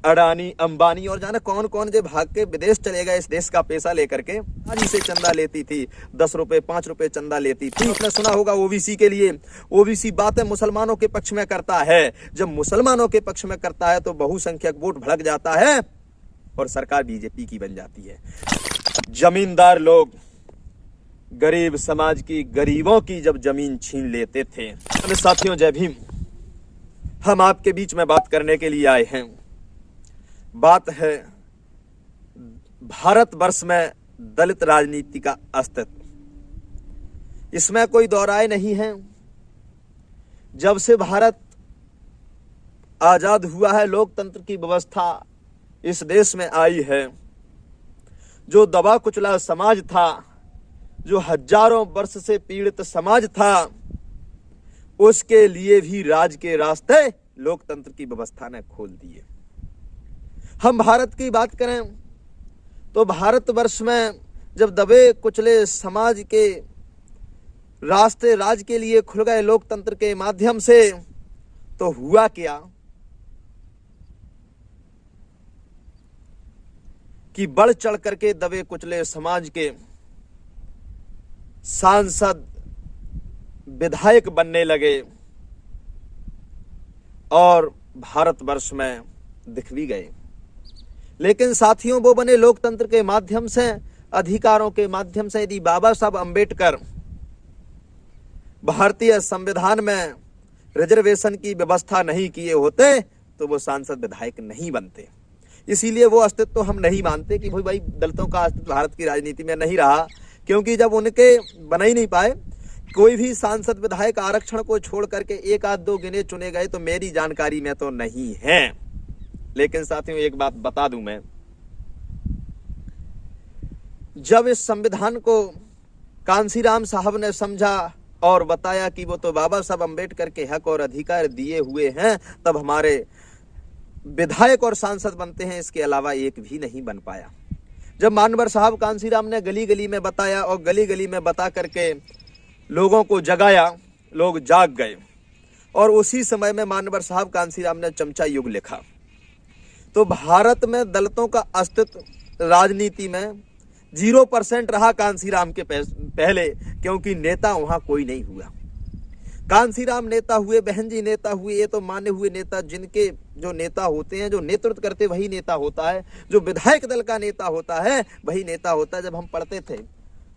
अडानी, अंबानी और जाने कौन कौन जो भाग के विदेश चले गए इस देश का पैसा लेकर के। आज से चंदा लेती थी, 10 रुपए 5 रुपए चंदा लेती थी। आपने सुना होगा ओबीसी के लिए, ओबीसी बातें मुसलमानों के पक्ष में करता है। जब मुसलमानों के पक्ष में करता है तो बहुसंख्यक वोट भड़क जाता है और सरकार बीजेपी की बन जाती है। जमींदार लोग गरीब समाज की, गरीबों की जब जमीन छीन लेते थे। साथियों जय भीम। हम आपके बीच में बात करने के लिए आए हैं। बात है भारतवर्ष में दलित राजनीति का अस्तित्व। इसमें कोई दो राय नहीं है। जब से भारत आजाद हुआ है, लोकतंत्र की व्यवस्था इस देश में आई है। जो दबा कुचला समाज था, जो हजारों वर्ष से पीड़ित समाज था, उसके लिए भी राज के रास्ते लोकतंत्र की व्यवस्था ने खोल दिए। हम भारत की बात करें तो भारतवर्ष में जब दबे कुचले समाज के रास्ते राज के लिए खुल गए लोकतंत्र के माध्यम से, तो हुआ क्या कि बढ़ चढ़ करके दबे कुचले समाज के सांसद, विधायक बनने लगे और भारतवर्ष में दिख भी गए। लेकिन साथियों वो बने लोकतंत्र के माध्यम से, अधिकारों के माध्यम से। यदि बाबा साहब अंबेडकर भारतीय संविधान में रिजर्वेशन की व्यवस्था नहीं किए होते तो वो सांसद, विधायक नहीं बनते। इसीलिए वो अस्तित्व तो हम नहीं मानते कि भाई दलितों का अस्तित्व भारत की राजनीति में नहीं रहा, क्योंकि जब उनके बना ही नहीं पाए, कोई भी सांसद विधायक आरक्षण को छोड़ करके एक आध दो गिने चुने गए तो मेरी जानकारी में तो नहीं है। लेकिन साथियों एक बात बता दूं मैं, जब इस संविधान को कांसीराम साहब ने समझा और बताया कि वो तो बाबा साहब अंबेडकर के हक और अधिकार दिए हुए हैं, तब हमारे विधायक और सांसद बनते हैं। इसके अलावा एक भी नहीं बन पाया। जब मानवर साहब कांसीराम ने गली गली में बताया और गली गली में बता करके लोगों को जगाया, लोग जाग गए। और उसी समय में मानवर साहब कांसीराम ने चमचा युग लिखा। तो भारत में दलितों का अस्तित्व राजनीति में 0% रहा कांसीराम के पहले, क्योंकि नेता वहां कोई नहीं हुआ। कांसीराम नेता हुए, बहन जी नेता हुए, ये तो माने हुए नेता, जिनके जो नेता होते हैं, जो नेतृत्व करते वही नेता होता है। जो विधायक दल का नेता होता है वही नेता होता है। जब हम पढ़ते थे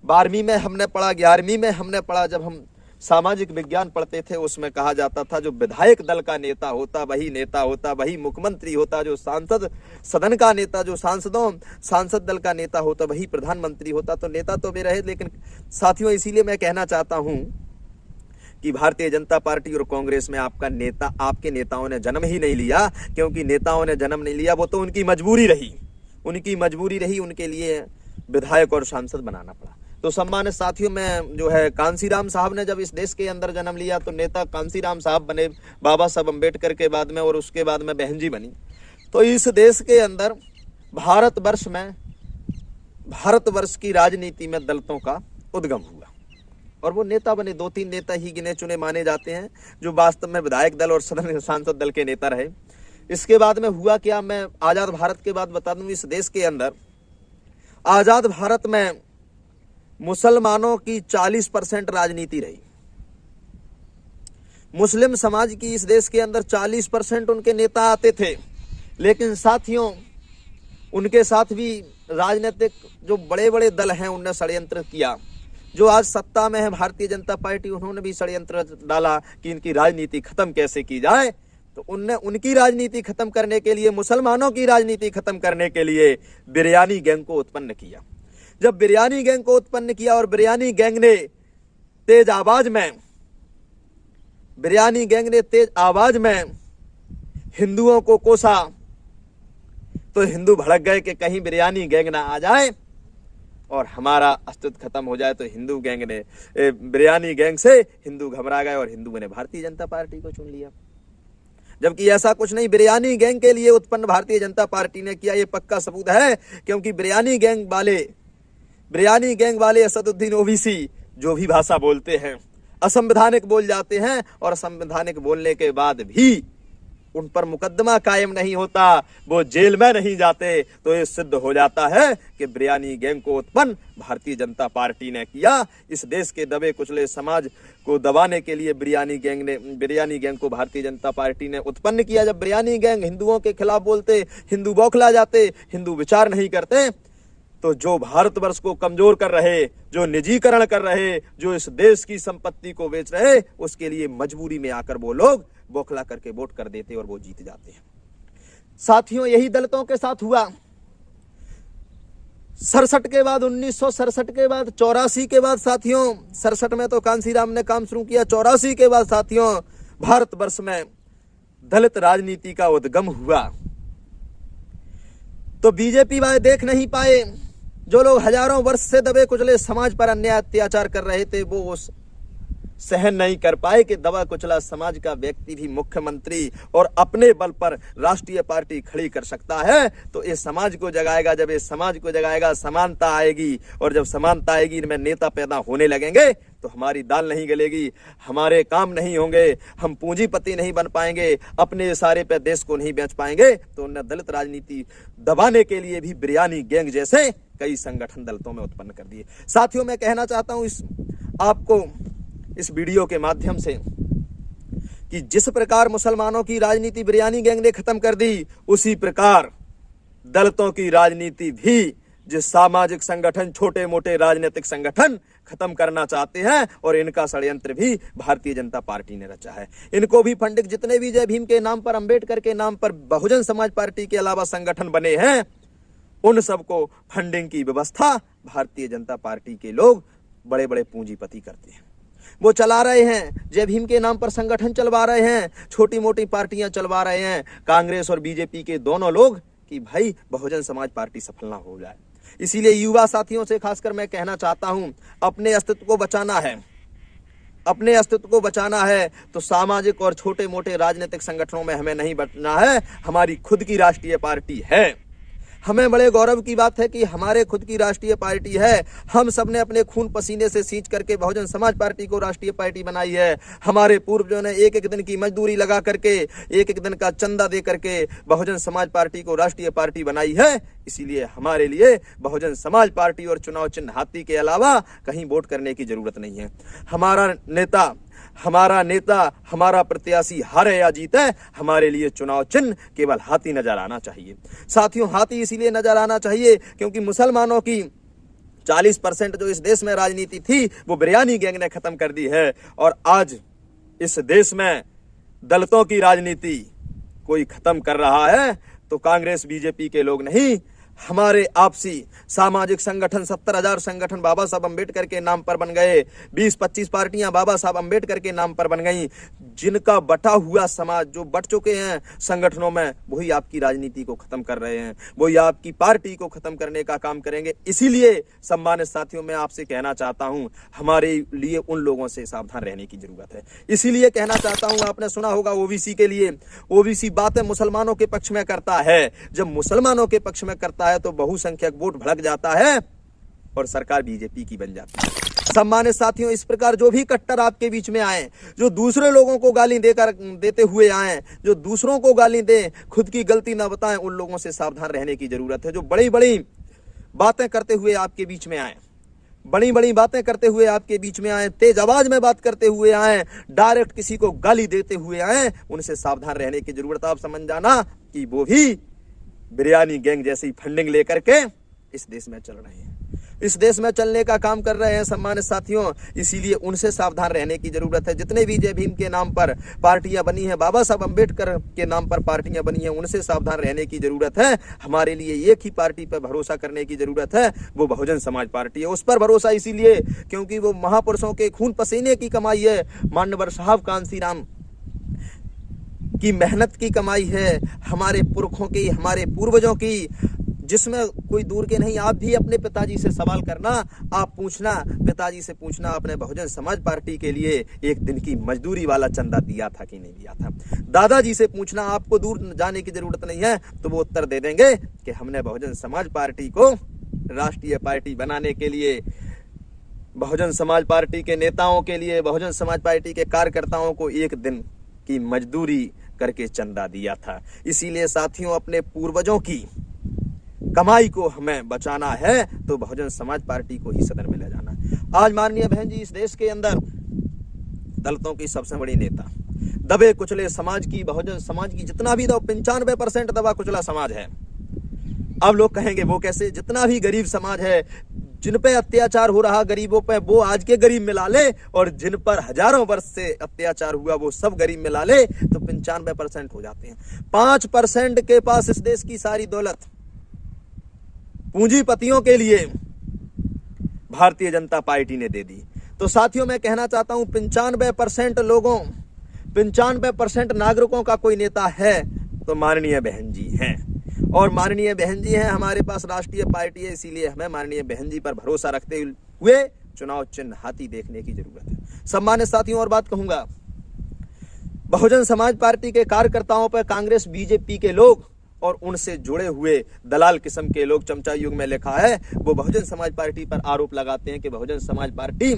12वीं में हमने पढ़ा, 11वीं में हमने पढ़ा, जब हम सामाजिक विज्ञान पढ़ते थे उसमें कहा जाता था जो विधायक दल का नेता होता वही नेता होता, वही मुख्यमंत्री होता। जो सांसद सदन का नेता, जो सांसद दल का नेता होता वही प्रधानमंत्री होता। तो नेता तो वे रहे। लेकिन साथियों इसीलिए मैं कहना चाहता हूं कि भारतीय जनता पार्टी और कांग्रेस में आपके नेताओं ने जन्म ही नहीं लिया। क्योंकि नेताओं ने जन्म नहीं लिया, वो तो उनकी मजबूरी रही, उनके लिए विधायक और सांसद बनाना पड़ा। तो सम्मानित साथियों, में जो है कांसीराम साहब ने जब इस देश के अंदर जन्म लिया तो नेता कांसीराम साहब बने बाबा साहब अंबेडकर के बाद में, और उसके बाद में बहन जी बनी। तो इस देश के अंदर भारतवर्ष की राजनीति में दलितों का उद्गम हुआ और वो नेता बने। 2-3 नेता ही गिने चुने माने जाते हैं जो वास्तव में विधायक दल और सदन सांसद दल के नेता रहे। इसके बाद में हुआ क्या, मैं आजाद भारत के बाद बता दूं। इस देश के अंदर आजाद भारत में मुसलमानों की 40% राजनीति रही। मुस्लिम समाज की इस देश के अंदर 40% उनके नेता आते थे। लेकिन साथियों उनके साथ भी राजनीतिक जो बड़े बड़े दल हैं उनने षड्यंत्र किया। जो आज सत्ता में है भारतीय जनता पार्टी, उन्होंने भी षड्यंत्र डाला कि इनकी राजनीति खत्म कैसे की जाए। तो उनने उनकी राजनीति खत्म करने के लिए, मुसलमानों की राजनीति खत्म करने के लिए बिरयानी गैंग को उत्पन्न किया। जब बिरयानी गैंग को उत्पन्न किया और बिरयानी गैंग ने तेज आवाज में हिंदुओं को कोसा, तो हिंदू भड़क गए कि कहीं बिरयानी गैंग ना आ जाए और हमारा अस्तित्व खत्म हो जाए। तो बिरयानी गैंग से हिंदू घबरा गए और हिंदुओं ने भारतीय जनता पार्टी को चुन लिया। जबकि ऐसा कुछ नहीं, बिरयानी गैंग के लिए उत्पन्न भारतीय जनता पार्टी ने किया। ये पक्का सबूत है, क्योंकि बिरयानी गैंग वाले असदुद्दीन ओवैसी जो भी भाषा बोलते हैं असंवैधानिक बोल जाते हैं, और असंवैधानिक बोलने के बाद भी उन पर मुकदमा कायम नहीं होता, वो जेल में नहीं जाते, तो ये सिद्ध हो जाता है कि बिरयानी गैंग को उत्पन्न भारतीय जनता पार्टी ने किया। इस देश के दबे कुचले समाज को दबाने के लिए बिरयानी गैंग को भारतीय जनता पार्टी ने उत्पन्न किया। जब बिरयानी गैंग हिंदुओं के खिलाफ बोलते, हिंदू बौखला जाते, हिंदू विचार नहीं करते, तो जो भारतवर्ष को कमजोर कर रहे, जो निजीकरण कर रहे, जो इस देश की संपत्ति को बेच रहे, उसके लिए मजबूरी में आकर वो लोग बौखला करके वोट कर देते और वो जीत जाते हैं। साथियों, यही दलितों के साथ हुआ। 67 के बाद, 1967 के बाद, 84 के बाद साथियों, 67 में तो कांसीराम ने काम शुरू किया, 84 के बाद साथियों भारतवर्ष में दलित राजनीति का उद्गम हुआ। तो बीजेपी वाले देख नहीं पाए, जो लोग हजारों वर्ष से दबे कुचले समाज पर अन्याय अत्याचार कर रहे थे, वो सहन नहीं कर पाए कि दबा कुचला समाज का व्यक्ति भी मुख्यमंत्री और अपने बल पर राष्ट्रीय पार्टी खड़ी कर सकता है। तो इस समाज को जगाएगा, जब इस समाज को जगाएगा समानता आएगी, और जब समानता आएगी, इनमें नेता पैदा होने लगेंगे, तो हमारी दाल नहीं गलेगी, हमारे काम नहीं होंगे, हम पूंजीपति नहीं बन पाएंगे, अपने इशारे पे देश को नहीं बेच पाएंगे। तो उन्हें दलित राजनीति दबाने के लिए भी बिरयानी गैंग जैसे कई संगठन दलितों में उत्पन्न कर दिए। साथियों, मैं कहना चाहता हूं आपको इस वीडियो के माध्यम से कि जिस प्रकार मुसलमानों की राजनीति बिरयानी गैंग ने खत्म कर दी, उसी प्रकार दलितों की राजनीति भी जिस सामाजिक संगठन, छोटे मोटे राजनीतिक संगठन खत्म करना चाहते हैं, और इनका षड्यंत्र भी भारतीय जनता पार्टी ने रचा है। इनको भी फंडिंग, जितने भी जय भीम के नाम पर, अंबेडकर के नाम पर बहुजन समाज पार्टी के अलावा संगठन बने हैं, उन सबको फंडिंग की व्यवस्था भारतीय जनता पार्टी के लोग, बड़े बड़े पूंजीपति करते हैं। वो चला रहे हैं, जय भीम के नाम पर संगठन चलवा रहे हैं, छोटी मोटी पार्टियां चलवा रहे हैं, कांग्रेस और बीजेपी के दोनों लोग, कि भाई बहुजन समाज पार्टी सफल ना हो जाए। इसीलिए युवा साथियों से खासकर मैं कहना चाहता हूं, अपने अस्तित्व को बचाना है, अपने अस्तित्व को बचाना है, तो सामाजिक और छोटे मोटे राजनीतिक संगठनों में हमें नहीं बचना है। हमारी खुद की राष्ट्रीय पार्टी है। हमें बड़े गौरव की बात है कि हमारे खुद की राष्ट्रीय पार्टी है। हम सबने अपने खून पसीने से सींच करके बहुजन समाज पार्टी को राष्ट्रीय पार्टी बनाई है। हमारे पूर्वजों ने एक एक दिन की मजदूरी लगा करके, एक एक दिन का चंदा दे करके बहुजन समाज पार्टी को राष्ट्रीय पार्टी बनाई है। इसीलिए हमारे लिए बहुजन समाज पार्टी और चुनाव चिन्ह हाथी के अलावा कहीं वोट करने की जरूरत नहीं है। हमारा नेता, हमारा प्रत्याशी हारे या जीते, हमारे लिए चुनाव चिन्ह केवल हाथी नजर आना चाहिए। साथियों, हाथी इसीलिए नजर आना चाहिए क्योंकि मुसलमानों की 40% जो इस देश में राजनीति थी, वो बिरयानी गैंग ने खत्म कर दी है। और आज इस देश में दलितों की राजनीति कोई खत्म कर रहा है तो कांग्रेस बीजेपी के लोग नहीं, हमारे आपसी सामाजिक संगठन, 70,000 संगठन बाबा साहब अंबेडकर के नाम पर बन गए, 20-25 पार्टियां बाबा साहब अंबेडकर के नाम पर बन गई। जिनका बटा हुआ समाज, जो बट चुके हैं संगठनों में, वही आपकी राजनीति को खत्म कर रहे हैं, वही आपकी पार्टी को खत्म करने का काम करेंगे। इसीलिए सम्मानित साथियों, मैं आपसे कहना चाहता हूं, हमारे लिए उन लोगों से सावधान रहने की जरूरत है। इसीलिए कहना चाहता हूं, आपने सुना होगा ओबीसी के लिए, ओबीसी बातें मुसलमानों के पक्ष में करता है। जब मुसलमानों के पक्ष में करता है तो बहुसंख्यक वोट भड़क जाता है और सरकार बीजेपी की बन जाती है। सम्मानित साथियों, इस प्रकार जो भी कट्टर आपके बीच में आए, जो दूसरे लोगों को गाली देते हुए आए, जो दूसरों को गाली दें, खुद की गलती ना बताएं, उन लोगों से सावधान रहने की जरूरत है। जो बड़ी बड़ी बातें करते हुए आपके बीच में आए, बड़ी बड़ी बातें करते हुए आपके बीच में आए, तेज आवाज में बात करते हुए आए, डायरेक्ट किसी को गाली देते हुए आए, उनसे सावधान रहने की जरूरत है। आप समझ जाना कि वो भी बिरयानी गैंग जैसी फंडिंग लेकर के इस देश में चल रहे हैं, इस देश में चलने का काम कर रहे हैं सम्मानित साथियों। इसीलिए उनसे सावधान रहने की जरूरत है। जितने भी जय भीम के नाम पर पार्टियां बनी हैं, बाबा साहब अंबेडकर के नाम पर पार्टियां बनी हैं, उनसे सावधान रहने की जरूरत है। हमारे लिए एक ही पार्टी पर भरोसा करने की जरूरत है, वो बहुजन समाज पार्टी है। उस पर भरोसा इसीलिए क्योंकि वो महापुरुषों के खून पसीने की कमाई है, मान्यवर साहब कांसीराम की मेहनत की कमाई है, हमारे पुरखों की, हमारे पूर्वजों की, जिसमें कोई दूर के नहीं। आप भी अपने पिताजी से सवाल करना, आप पूछना, पिताजी से पूछना, आपने बहुजन समाज पार्टी के लिए एक दिन की मजदूरी वाला चंदा दिया था कि नहीं दिया था। दादाजी से पूछना, आपको दूर जाने की जरूरत नहीं है, तो वो उत्तर दे देंगे कि हमने बहुजन समाज पार्टी को राष्ट्रीय पार्टी बनाने के लिए, बहुजन समाज पार्टी के नेताओं के लिए, बहुजन समाज पार्टी के कार्यकर्ताओं को एक दिन की मजदूरी करके चंदा दिया था। इसीलिए साथियों, अपने पूर्वजों की कमाई को हमें बचाना है तो बहुजन समाज पार्टी को ही सदन में ले जाना। आज माननीय बहन जी, इस देश के अंदर दलितों की सबसे बड़ी नेता, दबे कुचले समाज की, बहुजन समाज की जितना भी 95% दबा कुचला समाज है। अब लोग कहेंगे वो कैसे? जितना भी गरीब समाज है, जिन पे अत्याचार हो रहा गरीबों पे, वो आज के गरीब मिला ले, और जिन पर हजारों वर्ष से अत्याचार हुआ वो सब गरीब मिला ले तो 95% हो जाते हैं। 5% के पास इस देश की सारी दौलत पूंजीपतियों के लिए भारतीय जनता पार्टी ने दे दी। तो साथियों, मैं कहना चाहता हूं 95% लोगों, 95% नागरिकों का कोई नेता है तो माननीय बहन जी हैं, और माननीय बहन जी हैं हमारे पास राष्ट्रीय पार्टी है। इसीलिए हमें माननीय बहन जी पर भरोसा रखते हुए चुनाव चिन्ह हाथी देखने की जरूरत है। सम्मानित साथियों, और बात कहूंगा, बहुजन समाज पार्टी के कार्यकर्ताओं पर कांग्रेस बीजेपी के लोग और उनसे जुड़े हुए दलाल किस्म के लोग, चमचा युग में लिखा है, वो बहुजन समाज पार्टी पर आरोप लगाते हैं कि बहुजन समाज पार्टी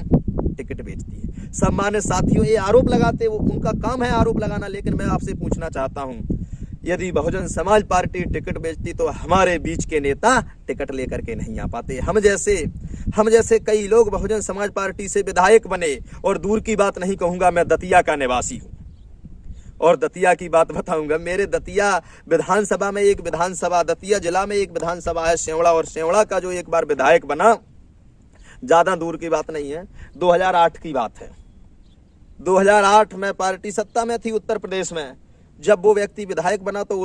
टिकट बेचती है। सम्मानित साथियों, ये आरोप लगाते, वो उनका काम है आरोप लगाना, लेकिन मैं आपसे पूछना चाहता हूं, यदि बहुजन समाज पार्टी टिकट बेचती तो हमारे बीच के नेता टिकट लेकर के नहीं आ पाते। हम जैसे कई लोग बहुजन समाज पार्टी से विधायक बने, और दूर की बात नहीं कहूंगा, मैं दतिया का निवासी हूं और दतिया की बात बताऊंगा। मेरे दतिया विधानसभा में एक विधानसभा, दतिया जिला में एक विधानसभा है शेवड़ा, और शेवड़ा का जो एक बार विधायक बना, ज्यादा दूर की बात नहीं है, 2008 की बात है। 2008 में पार्टी सत्ता में थी उत्तर प्रदेश में। जब वो व्यक्ति विधायक बना तो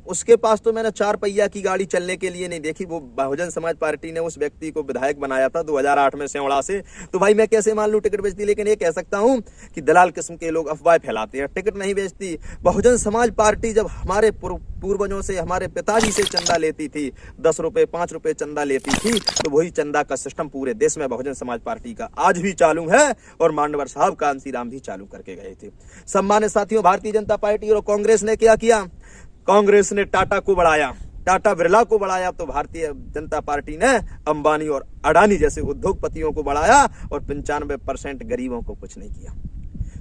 उसके पास तो मैंने 4 पहिया की गाड़ी चलने के लिए नहीं देखी। वो बहुजन समाज पार्टी ने उस व्यक्ति को विधायक बनाया था 2008 में शेवड़ा से। तो भाई मैं कैसे मान लूं टिकट बेचती? लेकिन ये कह सकता हूं कि दलाल किस्म के लोग अफवाह फैलाते हैं, टिकट नहीं बेचती। बहुजन समाज पार्टी जब हमारे पूर्वजों से, हमारे पिताजी से चंदा लेती थी, 10 रुपए 5 रुपए चंदा लेती थी, तो वही चंदा का सिस्टम पूरे देश में बहुजन समाज पार्टी का आज भी चालू है, और मांडवर साहब कांसीराम भी चालू करके गए थे। सम्मानित साथियों, भारतीय जनता पार्टी और कांग्रेस ने क्या किया? कांग्रेस ने टाटा को बढ़ाया, टाटा बिरला को बढ़ाया, तो भारतीय जनता पार्टी ने अंबानी और अडानी जैसे उद्योगपतियों को बढ़ाया, और 95% गरीबों को कुछ नहीं किया।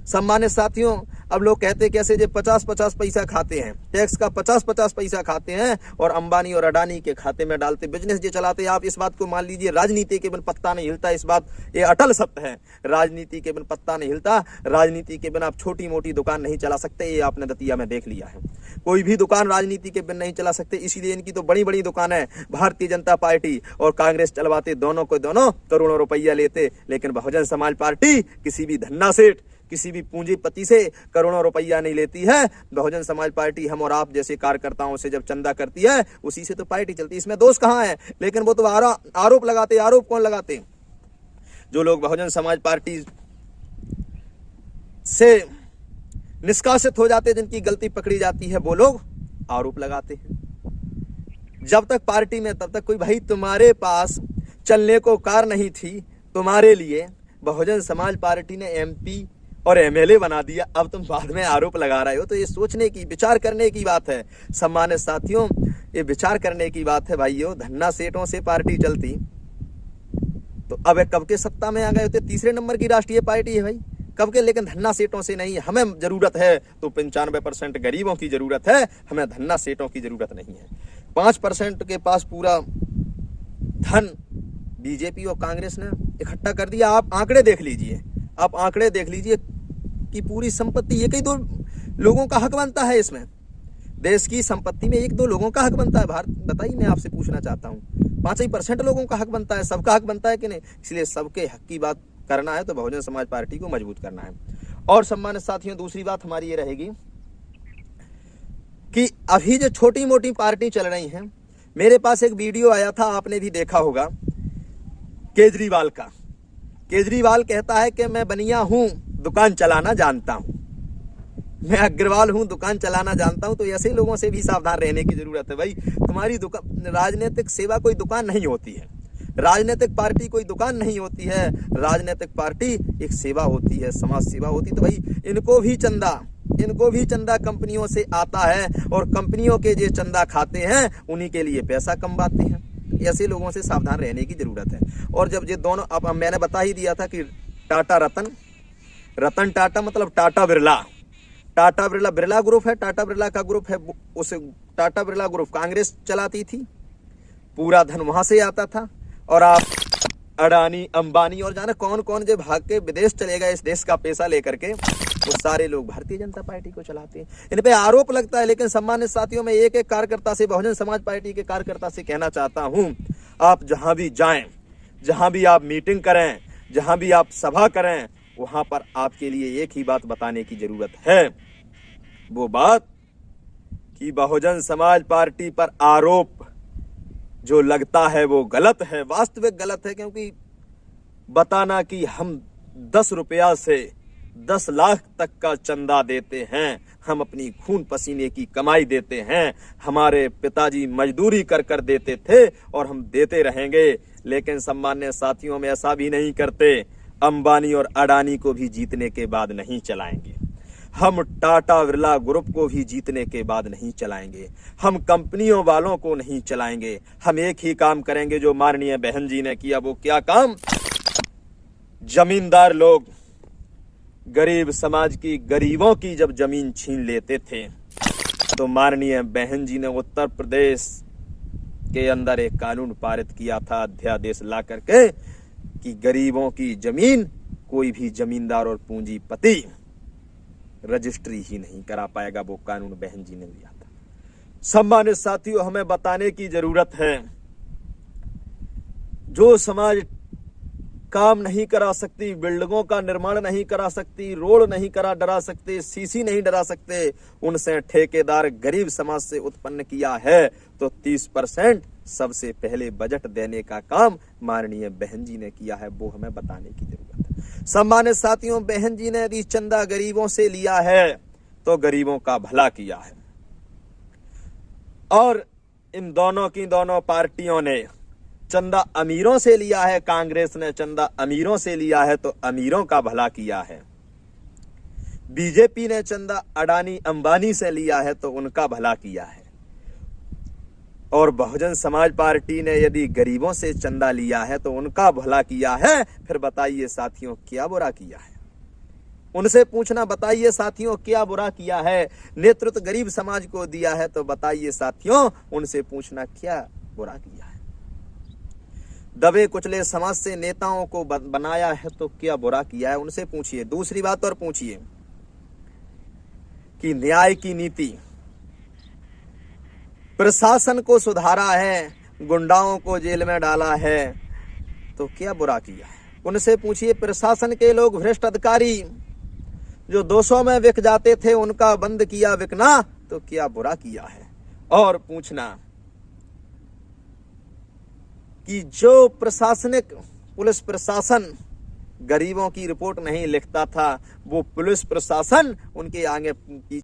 सम्मानित साथियों, अब लोग कहते कैसे जो 50-50 पैसा खाते हैं, टैक्स का 50-50 पैसा खाते हैं और अंबानी और अडानी के खाते में डालते, बिजनेस जो चलाते हैं। आप इस बात को मान लीजिए, राजनीति के बिन पत्ता नहीं हिलता। इस बात ये अटल सत्य है, राजनीति के बिन पत्ता नहीं हिलता। राजनीति के बिन आप छोटी मोटी दुकान नहीं चला सकते, ये आपने दतिया में देख लिया है। कोई भी दुकान राजनीति के बिन नहीं चला सकते। इसीलिए इनकी तो बड़ी बड़ी दुकानें भारतीय जनता पार्टी और कांग्रेस चलवाते, दोनों को दोनों करोड़ों रुपया लेते। लेकिन बहुजन समाज पार्टी किसी भी धन्ना सेठ, किसी भी पूंजीपति से करोड़ों रुपया नहीं लेती है। बहुजन समाज पार्टी हम और आप जैसे कार्यकर्ताओं से जब चंदा करती है, उसी से तो पार्टी चलती है। इसमें दोष कहां है? लेकिन वो तो आरोप लगाते। आरोप कौन लगाते? जो लोग बहुजन समाज पार्टी से निष्कासित हो जाते, जिनकी गलती पकड़ी जाती है, वो लोग आरोप लगाते हैं। जब तक पार्टी में, तब तक कोई, भाई तुम्हारे पास चलने को कार नहीं थी, तुम्हारे लिए बहुजन समाज पार्टी ने MP और MLA बना दिया, अब तुम बाद में आरोप लगा रहे हो। तो ये सोचने की, विचार करने की बात है। सम्मानित साथियों, ये विचार करने की बात है भाइयों। धन्ना सेठों से पार्टी चलती तो अब कब के सत्ता में आ गए होते? तीसरे नंबर की राष्ट्रीय पार्टी है भाई, कब के। लेकिन धन्ना सेठों से नहीं, हमें जरूरत है तो 95% गरीबों की जरूरत है, हमें धन्ना सेठों की जरूरत नहीं है। 5% के पास पूरा धन बीजेपी और कांग्रेस ने इकट्ठा कर दिया। आप आंकड़े देख लीजिए, आप आंकड़े देख लीजिए कि पूरी संपत्ति एक ही दो लोगों का हक बनता है। इसमें देश की संपत्ति में 1-2 लोगों का हक बनता है। भारत, बताइए, मैं आपसे पूछना चाहता हूँ, 5% लोगों का हक बनता है, सबका हक बनता है कि नहीं? इसलिए सबके हक की बात करना है तो बहुजन समाज पार्टी को मजबूत करना है। और सम्मानित साथियों, दूसरी बात हमारी ये रहेगी कि अभी जो छोटी मोटी पार्टी चल रही हैं, मेरे पास एक वीडियो आया था, आपने भी देखा होगा, केजरीवाल का। केजरीवाल कहता है कि मैं बनिया हूं, दुकान चलाना जानता हूं, मैं अग्रवाल हूं, दुकान चलाना जानता हूं। तो ऐसे लोगों से भी सावधान रहने की जरूरत है भाई। तुम्हारी दुकान, राजनीतिक सेवा कोई दुकान नहीं होती है, राजनीतिक पार्टी कोई दुकान नहीं होती है। राजनीतिक पार्टी एक सेवा होती है, समाज सेवा होती है। तो भाई इनको भी चंदा कंपनियों से आता है, और कंपनियों के जो चंदा खाते हैं उन्हीं के लिए पैसा कमवाते हैं। ऐसे लोगों से सावधान रहने की जरूरत है। और जब ये दोनों, अब मैंने बता ही दिया था कि टाटा रतन टाटा मतलब टाटा बिरला, टाटा बिरला, बिरला ग्रुप है, टाटा बिरला का ग्रुप है, उस टाटा बिरला ग्रुप कांग्रेस चलाती थी, पूरा धन वहां से आता था। और आप अडानी, अंबानी और जाने कौन कौन जो भाग के विदेश चले गए इस देश का पैसा लेकर के, वो सारे लोग भारतीय जनता पार्टी को चलाते हैं। इन पे आरोप लगता है, लेकिन सम्मानित साथियों, मैं एक एक कार्यकर्ता से, बहुजन समाज पार्टी के कार्यकर्ता से कहना चाहता हूं, आप जहां भी जाएं, जहां भी आप मीटिंग करें, जहां भी आप सभा करें, वहां पर आपके लिए एक ही बात बताने की जरूरत है, वो बात कि बहुजन समाज पार्टी पर आरोप जो लगता है वो गलत है, वास्तविक गलत है। क्योंकि बताना कि हम 10 रुपया से 10 लाख तक का चंदा देते हैं, हम अपनी खून पसीने की कमाई देते हैं, हमारे पिताजी मजदूरी कर कर देते थे और हम देते रहेंगे। लेकिन सम्मान्य साथियों में ऐसा भी नहीं करते, अंबानी और अडानी को भी जीतने के बाद नहीं चलाएंगे, हम टाटा बिरला ग्रुप को भी जीतने के बाद नहीं चलाएंगे, हम कंपनियों वालों को नहीं चलाएंगे। हम एक ही काम करेंगे जो माननीय बहन जी ने किया। वो क्या काम? जमींदार लोग गरीब समाज की, गरीबों की जब जमीन छीन लेते थे, तो माननीय बहन जी ने उत्तर प्रदेश के अंदर एक कानून पारित किया था, अध्यादेश ला करके, कि गरीबों की जमीन कोई भी जमींदार और पूंजीपति रजिस्ट्री ही नहीं करा पाएगा। वो कानून बहन जी ने लिया था। सम्मानित साथियों, हमें बताने की जरूरत है, जो समाज काम नहीं करा सकती, बिल्डिंगों का निर्माण नहीं करा सकती, रोड नहीं डरा सकते, सीसी नहीं डरा सकते, उनसे ठेकेदार गरीब समाज से उत्पन्न किया है, तो 30% सबसे पहले बजट देने का काम माननीय बहन जी ने किया है। वो हमें बताने की जरूरत है। सम्मानित साथियों, बहन जी ने यदि चंदा गरीबों से लिया है तो गरीबों का भला किया है, और इन दोनों पार्टियों ने चंदा अमीरों से लिया है, कांग्रेस ने चंदा अमीरों से लिया है तो अमीरों का भला किया है, बीजेपी ने चंदा अडानी अंबानी से लिया है तो उनका भला किया है, और बहुजन समाज पार्टी ने यदि गरीबों से चंदा लिया है तो उनका भला किया है। फिर बताइए साथियों, क्या बुरा किया है? उनसे पूछना, बताइए साथियों क्या बुरा किया है? नेतृत्व गरीब समाज को दिया है तो बताइए साथियों, उनसे पूछना क्या बुरा किया है? दबे कुचले समाज से नेताओं को बनाया है तो क्या बुरा किया है? उनसे पूछिए। दूसरी बात और पूछिए कि न्याय की नीति, प्रशासन को सुधारा है, गुंडाओं को जेल में डाला है तो क्या बुरा किया है? उनसे पूछिए। प्रशासन के लोग, भ्रष्ट अधिकारी जो 200 में बिक जाते थे, उनका बंद किया बिकना तो क्या बुरा किया है? और पूछना कि जो प्रशासनिक पुलिस प्रशासन गरीबों की रिपोर्ट नहीं लिखता था, वो पुलिस प्रशासन उनके आगे